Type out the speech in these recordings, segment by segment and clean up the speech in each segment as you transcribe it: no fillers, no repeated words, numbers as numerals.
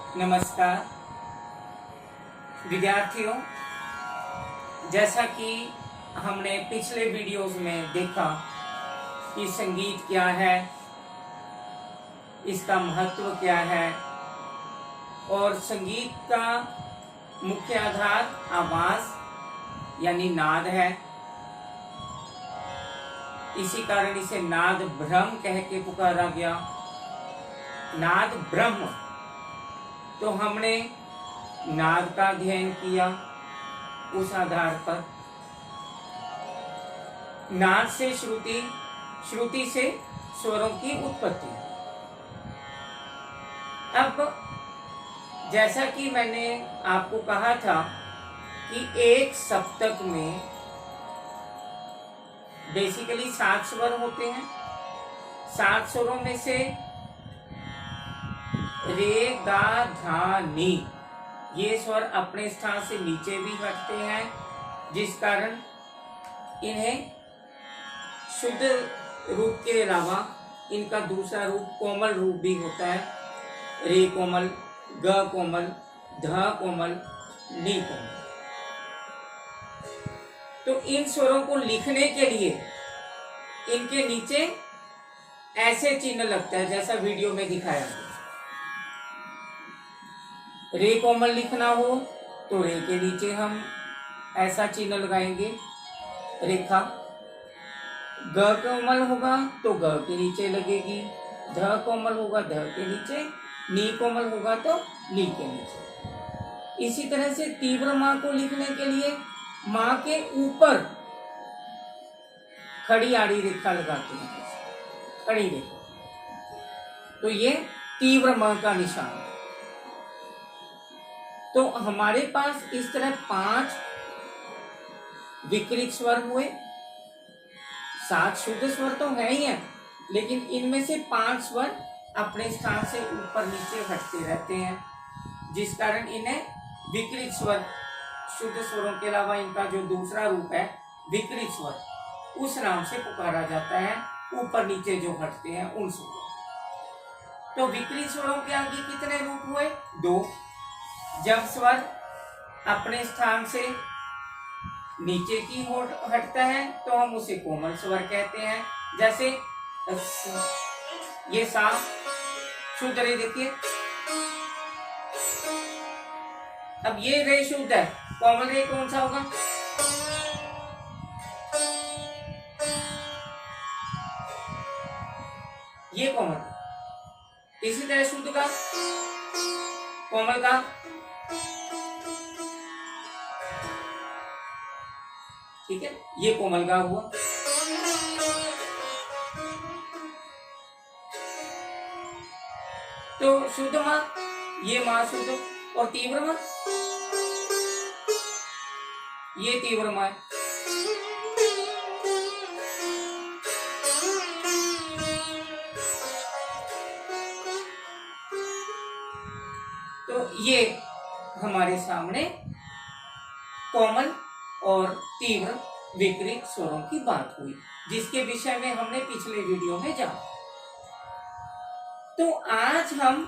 नमस्कार विद्यार्थियों, जैसा कि हमने पिछले वीडियोस में देखा कि संगीत क्या है, इसका महत्व क्या है और संगीत का मुख्य आधार आवाज यानी नाद है। इसी कारण इसे नाद ब्रह्म कह के पुकारा गया। नाद ब्रह्म, तो हमने नाद का अध्ययन किया। उस आधार पर नाद से श्रुति, श्रुति से स्वरों की उत्पत्ति। अब जैसा कि मैंने आपको कहा था कि एक सप्तक में बेसिकली 7 स्वर होते हैं। 7 स्वरों में से रे गा धा नी ये स्वर अपने स्थान से नीचे भी हटते हैं, जिस कारण इन्हें शुद्ध रूप के अलावा इनका दूसरा रूप कोमल रूप भी होता है। रे कोमल, ग कोमल, ध कोमल, नी कोमल। तो इन स्वरों को लिखने के लिए इनके नीचे ऐसे चिन्ह लगता है जैसा वीडियो में दिखाया है। रे कोमल लिखना हो तो रे के नीचे हम ऐसा चिन्ह लगाएंगे, रेखा। ग कोमल होगा तो ग के नीचे लगेगी, ध कोमल होगा ध के नीचे, नी कोमल होगा तो नी के नीचे। इसी तरह से तीव्र मां को लिखने के लिए मां के ऊपर खड़ी आड़ी रेखा लगाते हैं, खड़ी रेखा। तो ये तीव्र मां का निशान है। तो हमारे पास इस तरह 5 विकृत स्वर हुए। 7 शुद्ध स्वर तो है ही है, लेकिन इनमें से 5 स्वर अपने स्थान से ऊपर नीचे हटते रहते हैं, जिस कारण इन्हें विकृत स्वर, शुद्ध स्वरों के अलावा इनका जो दूसरा रूप है विकृत स्वर, उस नाम से पुकारा जाता है। ऊपर नीचे जो हटते हैं उन स्वरों। तो विकृत स्वरों के आगे कितने रूप हुए? 2। जब स्वर अपने स्थान से नीचे की ओर हटता है तो हम उसे कोमल स्वर कहते हैं। जैसे ये सा शुद्ध रे, देखिए। अब ये रे शुद्ध है, कोमल रे कौन सा होगा? ये कोमल। इसी तरह शुद्ध का, कोमल का, ठीक है, ये कोमल का हुआ। तो शुद्ध मां, ये मां शुद्ध, और तीव्र मां, ये तीव्र मां। तो ये हमारे सामने कोमल और तीव्र विकृत स्वरों की बात हुई, जिसके विषय में हमने पिछले वीडियो में जाना। तो आज हम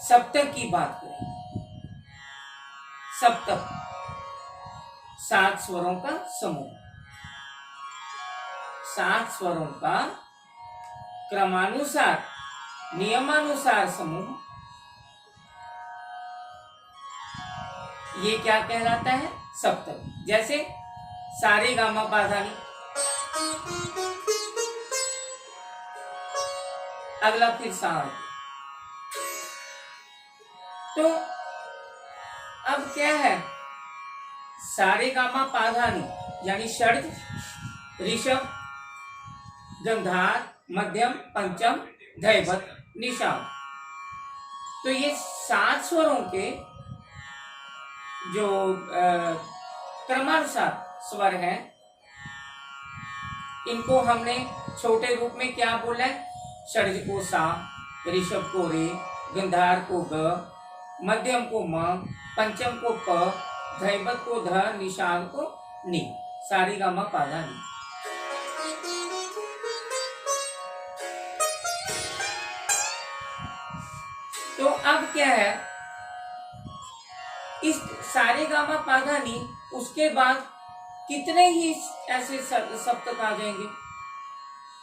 सप्तक की बात करेंगे। सप्तक 7 स्वरों का समूह। 7 स्वरों का क्रमानुसार, नियमानुसार समूह, ये क्या कहलाता है? सप्तक। जैसे सारे गामा पाधानी, अगला फिर सा। तो अब क्या है? सारे गामा पाधानी यानी षड्ज, ऋषभ, गंधार, मध्यम, पंचम, धैवत, निषाद। तो ये 7 स्वरों के जो क्रमानुसार स्वर हैं, इनको हमने छोटे रूप में क्या बोला है? षड्ज को सा, ऋषभ को रे, गंधार को ग, मध्यम को म, पंचम को प, धैवत को ध, निषाद को नी। सारी गामा पाधा नी। तो अब क्या है, इस सारे गामा पाधा नी, उसके बाद कितने ही ऐसे सप्तक आ जाएंगे,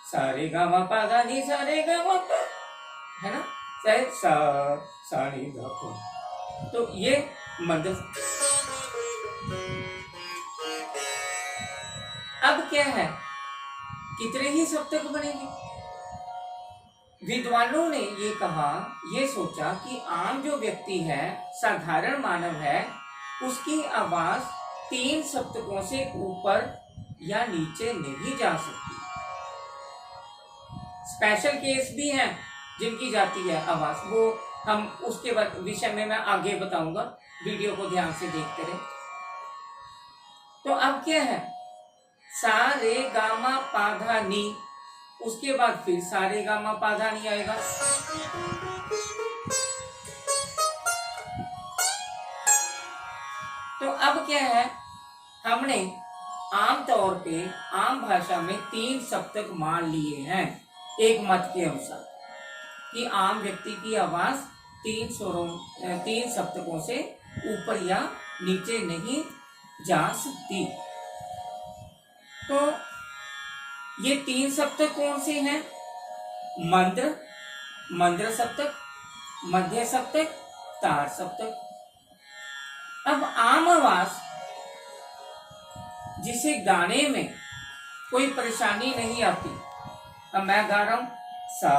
सारे गामा पाधा नी सारे गामा पा, है ना, चाहे सा नी धा पा। तो ये मध्य। अब क्या है, कितने ही सप्तक बनेंगे। विद्वानों ने ये कहा, ये सोचा कि आम जो व्यक्ति है, साधारण मानव है, उसकी आवाज 3 सप्तकों से ऊपर या नीचे नहीं जा सकती। स्पेशल केस भी हैं जिनकी जाती है आवाज, वो हम उसके विषय में मैं आगे बताऊंगा, वीडियो को ध्यान से देखते रहे। तो अब क्या है, सा रे गामा पाधा नी, उसके बाद फिर सा रे गामा पाधा नी आएगा। तो अब क्या है, हमने आमतौर पे आम भाषा में 3 सप्तक मान लिए हैं एक मत के अनुसार, कि आम व्यक्ति की आवाज 3 सप्तकों से ऊपर या नीचे नहीं जा सकती। तो ये 3 सप्तक कौन से हैं, मंद्र, मंद्र सप्तक, मध्य सप्तक, तार सप्तक। अब आम आवाज जिसे गाने में कोई परेशानी नहीं आती, अब मैं गा रहा हूं सा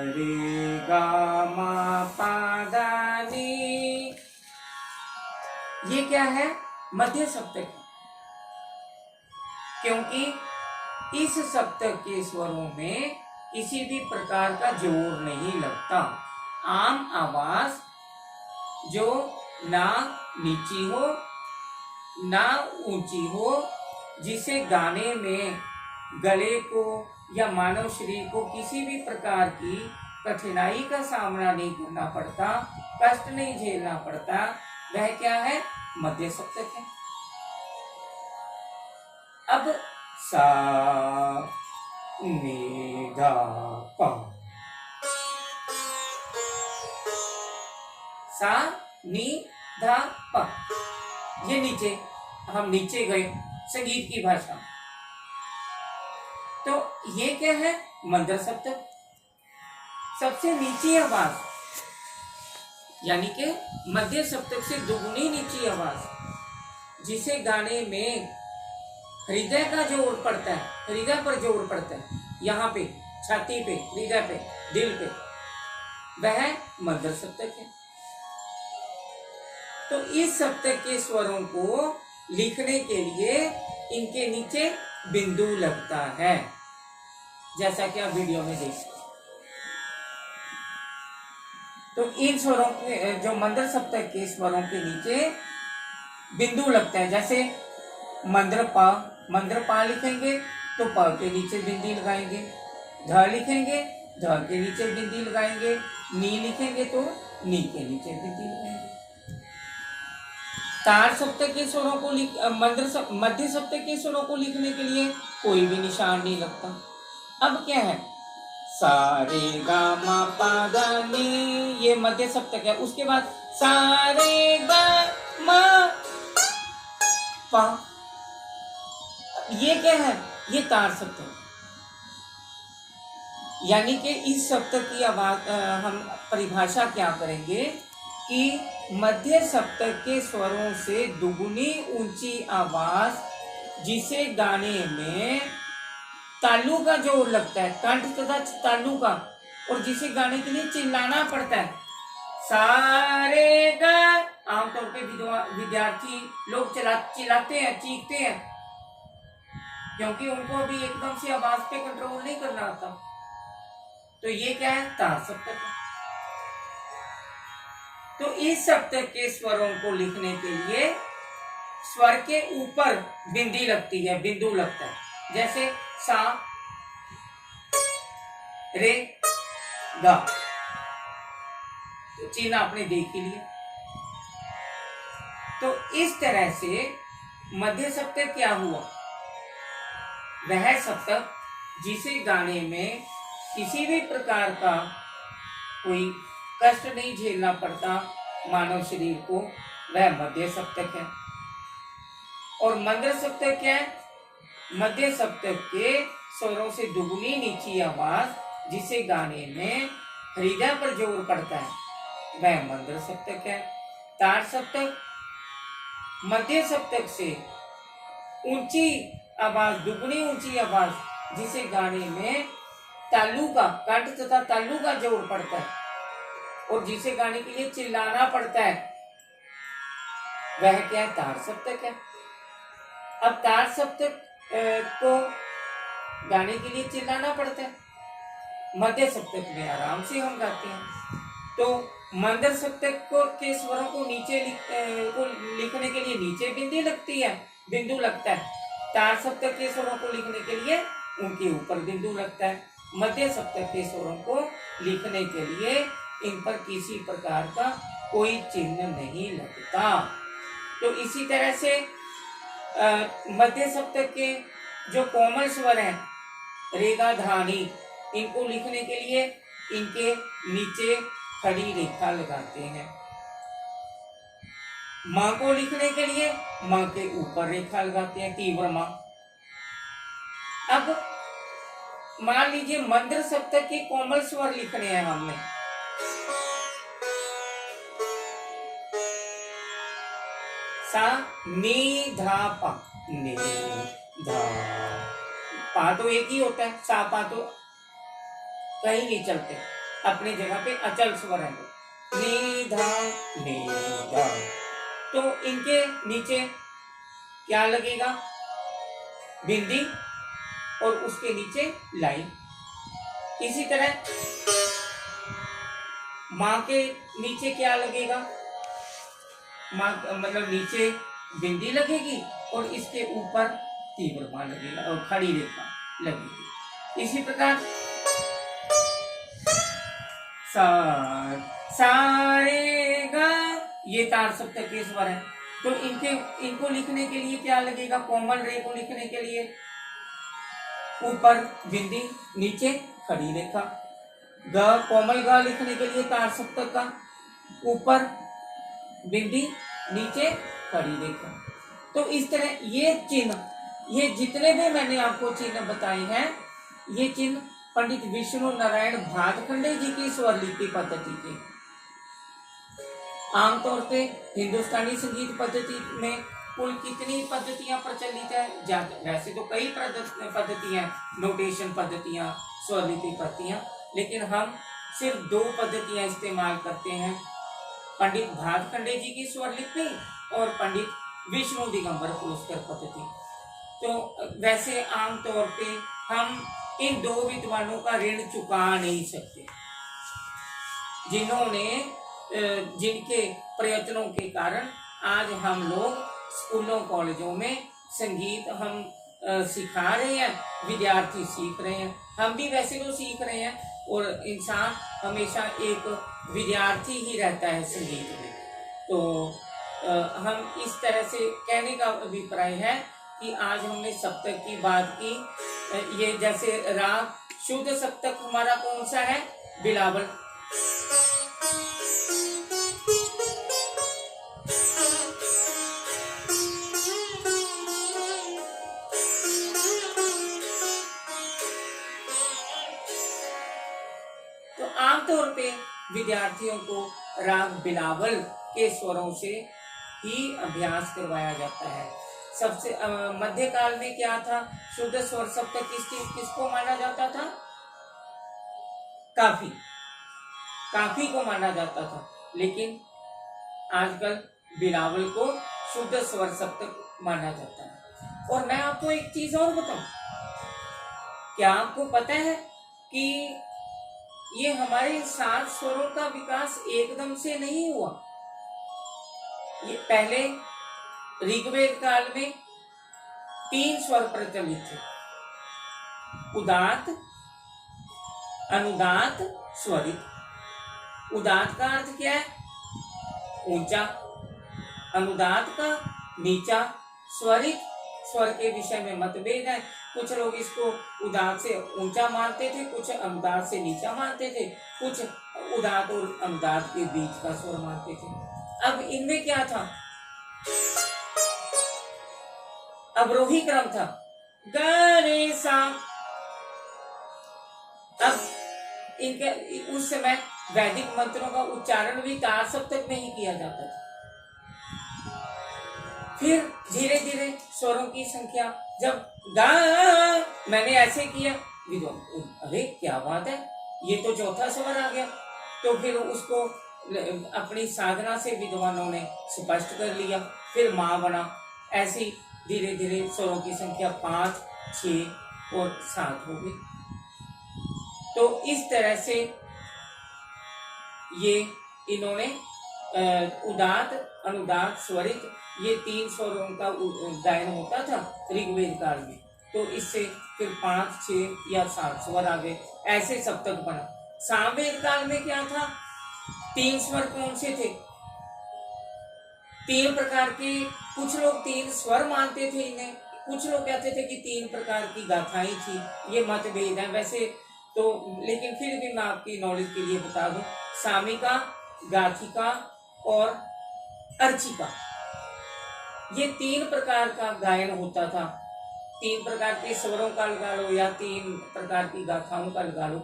रे गा मा पा धा नी, ये क्या है, मध्य सप्तक, क्योंकि इस सप्तक के स्वरों में किसी भी प्रकार का जोर नहीं लगता। आम आवाज जो ना नीची हो ना ऊंची हो, जिसे गाने में गले को या मानव शरीर को किसी भी प्रकार की कठिनाई का सामना नहीं करना पड़ता, कष्ट नहीं झेलना पड़ता, वह क्या है, मध्य सप्तक है। अब सा नी धा पा, सा नी धा पा, ये नीचे, हम नीचे गए संगीत की भाषा। तो ये क्या है, मंद्र सप्तक, सबसे नीची आवाज, यानी कि मध्य सप्तक से दुगुनी नीची आवाज, जिसे गाने में हृदय का जोर पड़ता है, हृदय पर जोर पड़ता है, यहाँ पे छाती पे, हृदय पे, दिल पे, वह मंद्र सप्तक है। तो इस सप्तक के स्वरों को लिखने के लिए इनके नीचे बिंदु लगता है, जैसा कि आप वीडियो में देख सकते। तो इन स्वरों के, जो मंद्र सप्तक के स्वरों के नीचे बिंदु लगता है, जैसे मंद्र पा लिखेंगे तो प के नीचे बिंदी लगाएंगे, ध लिखेंगे ध के नीचे बिंदी लगाएंगे, नी लिखेंगे तो नी के नीचे बिंदी लगाएंगे। तार सप्तक के स्वरों को मध्य सप्तक के स्वरों को लिखने के लिए कोई भी निशान नहीं लगता। अब क्या है, सा रे गा मा पा धा नी, ये मध्य सप्तक है। उसके बाद सा रे गा मा पा, ये क्या है, ये तार सप्तक। यानी कि इस सप्तक की आवाज हम परिभाषा क्या करेंगे कि मध्य सप्तक के स्वरों से दुगुनी ऊंची आवाज, जिसे गाने में तालु का जोर लगता है, कंठ तथा तालु का, और जिसे गाने के लिए चिल्लाना पड़ता है, सारे गा। आमतौर पे विद्यार्थी लोग चिल्लाते हैं, चीखते हैं, क्योंकि उनको अभी एकदम से आवाज पे कंट्रोल नहीं करना आता। तो ये क्या है, तार सप्तक है। तो इस सप्तक के स्वरों को लिखने के लिए स्वर के ऊपर बिंदी लगती है, बिंदु लगता है, जैसे सा रे गा, तो चिन्ह आपने देख ही लिया। तो इस तरह से मध्य सप्तक क्या हुआ, वह सप्तक जिसे गाने में किसी भी प्रकार का कोई कष्ट नहीं झेलना पड़ता मानव शरीर को, वह मध्य सप्तक है। और मंद्र सप्तक क्या है? मध्य सप्तक के स्वरों से दुगनी नीची आवाज जिसे गाने में हृदय पर जोर पड़ता है, वह मंद्र सप्तक है। तार सप्तक मध्य सप्तक से ऊंची आवाज, दुगनी ऊंची आवाज जिसे गाने में तालु का, कंठ तथा तालु का जोर पड़ता है और जिसे गाने के लिए चिल्लाना पड़ता है, वह क्या है? तार सप्तक है। अब तार सप्तक को गाने के लिए चिल्लाना पड़ता है, मध्य सप्तक में आराम से हम गाते हैं। तो मंद्र सप्तक को के स्वरों को नीचे को लिखने के लिए नीचे बिंदु लगता है। तार सप्तक के स्वरों को लिखने के लिए उनके ऊपर बिंदु लगता है। मध्य सप्तक के स्वरों को लिखने के लिए इन पर किसी प्रकार का कोई चिन्ह नहीं लगता। तो इसी तरह से मध्य सप्तक के जो कोमल स्वर हैं, रेगा, धानी, इनको लिखने के लिए इनके नीचे खड़ी रेखा लगाते हैं। माँ को लिखने के लिए माँ के ऊपर रेखा लगाते हैं, तीव्र माँ। अब मान लीजिए मंद्र सप्तक के कोमल स्वर लिखने हैं हमने, सा नी धा पा, नी धा पा तो एक ही होता है, सा पा तो कहीं नहीं चलते, अपनी जगह पे अचल स्वर है। नी धा नी धा, तो इनके नीचे क्या लगेगा? बिंदी और उसके नीचे लाइन। इसी तरह माँ के नीचे क्या लगेगा? माँ मतलब नीचे बिंदी लगेगी और इसके ऊपर तीव्र माँ लगेगा और खड़ी रेखा लगेगी। इसी प्रकार सारेगा, ये तार सप्तक के स्वर है। तो इनको लिखने के लिए क्या लगेगा? कोमल रे को लिखने के लिए ऊपर बिंदी, नीचे खड़ी रेखा। ग, कोमल ग लिखने के लिए तार सप्तक का ऊपर बिंदी, नीचे खड़ी रेखा। तो इस तरह ये चिन्ह, ये जितने भी मैंने आपको चिन्ह बताए हैं, ये चिन्ह पंडित विष्णु नारायण भातखंडे जी की स्वरलिपि पद्धति के। आमतौर पे हिंदुस्तानी संगीत पद्धति में कुल कितनी पद्धतियां प्रचलित है? वैसे तो कई पद्धतियां, नोटेशन पद्धतियां, स्वरलिपि पद्धतियां, लेकिन हम सिर्फ 2 पद्धतियां इस्तेमाल करते हैं, पंडित भातखंडे जी की स्वरलिपि और पंडित विष्णु दिगंबर पुरस्कार पद्धति। तो वैसे आमतौर पे हम इन 2 विद्वानों का ऋण चुका नहीं सकते, जिनके प्रयत्नों के कारण आज हम लोग स्कूलों कॉलेजों में संगीत हम सिखा रहे हैं, विद्यार्थी सीख रहे हैं। हम भी वैसे तो सीख रहे हैं और इंसान हमेशा एक विद्यार्थी ही रहता है संगीत में। तो हम इस तरह से कहने का अभिप्राय है कि आज हमने सप्तक की बात की। ये जैसे राग शुद्ध सप्तक हमारा कौन सा है? बिलावल। तो आमतौर पे विद्यार्थियों को राग बिलावल के स्वरों से ही अभ्यास करवाया जाता है। सबसे मध्यकाल में क्या था? शुद्ध स्वर सप्तक किसको माना जाता था? काफी को माना जाता था, लेकिन आजकल बिलावल को शुद्ध स्वर सप्तक माना जाता है। और मैं आपको एक चीज और बताऊं, क्या आपको पता है कि ये हमारे 7 स्वरों का विकास एकदम से नहीं हुआ? ये पहले ऋग्वेद काल में 3 स्वर प्रचलित थे, उदात्त, अनुदात्त, स्वरित। उदात्त का अर्थ क्या है? ऊंचा। अनुदात्त का नीचा। स्वरित, स्वर के विषय में मतभेद है। कुछ लोग इसको उदात्त से ऊंचा मानते थे, कुछ अनुदात्त से नीचा मानते थे, कुछ उदात और अनुदात के बीच का स्वर मानते थे। अब इनमें क्या था, अवरोही क्रम था, ग रे सा। अब इनके उस समय वैदिक मंत्रों का उच्चारण भी तार सप्तक में ही किया जाता था। फिर धीरे धीरे स्वरों की संख्या, जब गा मैंने ऐसे किया, विद्वान अरे क्या बात है, ये तो चौथा स्वर आ गया। तो फिर उसको अपनी साधना से विद्वानों ने स्पष्ट कर लिया, फिर माँ बना। ऐसी धीरे धीरे स्वरों की संख्या 5, 6 और 7 हो गई। तो इस तरह से ये इन्होंने उदात, अनुदात, स्वरित, ये 3 स्वरों का गायन होता था ऋग्वेद काल में। तो इससे फिर 5, 6 या 7 स्वर आ गए, ऐसे सप्तक बना। सामवेद काल में क्या था, 3 स्वर कौन से थे, 3 प्रकार के, कुछ लोग 3 स्वर मानते थे इन्हें, कुछ लोग कहते थे कि 3 प्रकार की गाथाएं थी। ये मतभेद है वैसे तो, लेकिन फिर भी मैं आपकी नॉलेज के लिए बता दूं, सामिका, गाथिका और अर्चिका, ये 3 प्रकार का गायन होता था। 3 प्रकार के स्वरों का लगा लो या 3 प्रकार की गाथाओं का लगा लो।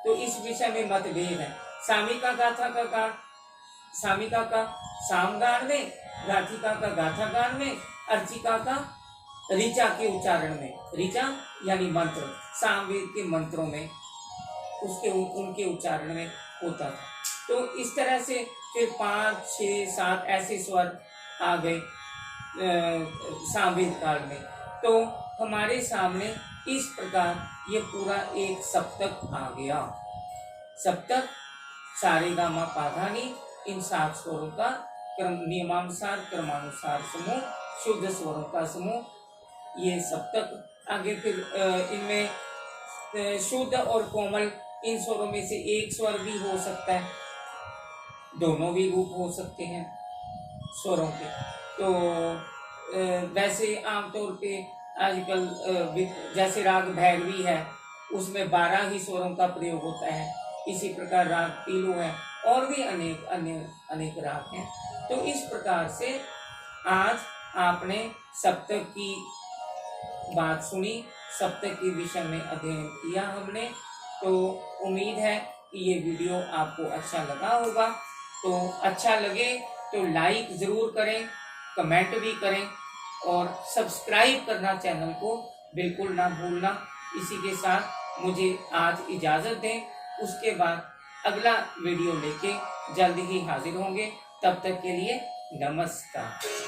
तो इस विषय में मतभेद है। सामिका गाथा का सामिका का सामगान में, गाथिका का गाथा गान में, अर्चिका का ऋचा के उच्चारण में, ऋचा यानी मंत्र, सामवेद के मंत्रों में उसके उनके उच्चारण में होता था। तो इस तरह से फिर 5, 6, 7 ऐसे स्वर आ गए सामवेद काल में। तो हमारे सामने इस प्रकार ये पूरा एक सप्तक आ गया। सप्तक सारेगामा पाधानी, इन 7 स्वरों का नियमानुसार क्रमानुसार समूह, शुद्ध स्वरों का समूह, ये सप्तक। आगे फिर इनमें शुद्ध और कोमल, इन स्वरों में से एक स्वर भी हो सकता है, दोनों भी रूप हो सकते हैं स्वरों के। तो वैसे आमतौर पे आजकल जैसे राग भैरवी है, उसमें 12 ही स्वरों का प्रयोग होता है। इसी प्रकार राग पीलू है, और भी अनेक राग हैं। तो इस प्रकार से आज आपने सप्तक की बात सुनी, सप्तक के विषय में अध्ययन किया हमने। तो उम्मीद है कि ये वीडियो आपको अच्छा लगा होगा। तो अच्छा लगे तो लाइक ज़रूर करें, कमेंट भी करें और सब्सक्राइब करना चैनल को बिल्कुल ना भूलना। इसी के साथ मुझे आज इजाज़त दें, उसके बाद अगला वीडियो लेके जल्द ही हाजिर होंगे। तब तक के लिए नमस्कार।